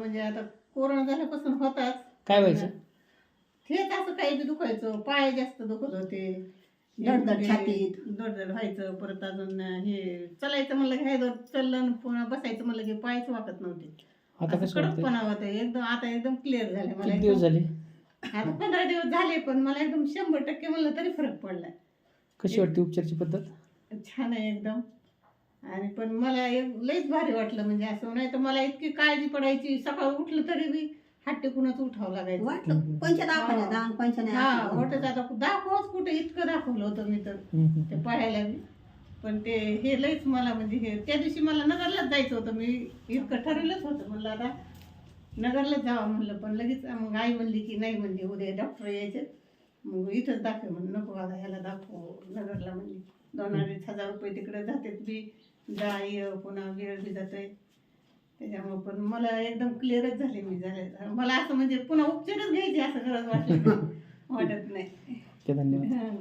म्हणजे आता कोरोना झाल्यापासून होताच. काय व्हायचं? हेच असं काही बी दुखायचं, पाय जास्त दुखत होते, दडदड छातीत. दडदड व्हायचं. परत अजून हे चालायचं म्हणलं की हे चाललं, पुन्हा बसायचं म्हणलं की पायच वाकत नव्हते. आता असं कसं वाटतंय? कडकपणा होता एकदम. आता एकदम क्लिअर झाले मला. किती दिवस झाले? आता 15 दिवस झाले, पण मला एकदम 100% म्हणलं तरी फरक पडलाय. कशी वाटते उपचारची पद्धत? छान आहे एकदम. आणि पण मला लईच भारी वाटलं. म्हणजे असं नाही तर मला इतकी काळजी पडायची, सकाळी उठलं तरी बी हात टेकूनच उठावं लागायचं. वाटलं कोणच्या दवाखान्यात दान कोणच्या नाही हा असं. मोठं आता दाखवच कुठे, इतकं दाखवलं होतं मी तर ते पाहायला बी. पण ते हे लईच मला म्हणजे हे त्या दिवशी मला नगरलाच जायचं होतं. मी इतकं ठरवलंच होतं, म्हणलं आता नगरलाच जावं म्हणलं. पण लगेच मग आई म्हणली की नाही, म्हणली उद्या डॉक्टर यायचे, मग इथंच दाखव म्हणून. नको आता ह्याला दाखव नगरला म्हणली. 2,000-2,500 रुपये तिकडे जातात बी, जाय पुन्हा वेळ बी जातोय त्याच्यामुळं. पण मला एकदम क्लिअरच झाले मी. झाले मला असं म्हणजे पुन्हा उपचारच घ्यायचे असं गरज वाटत नाही. धन्यवाद. हां.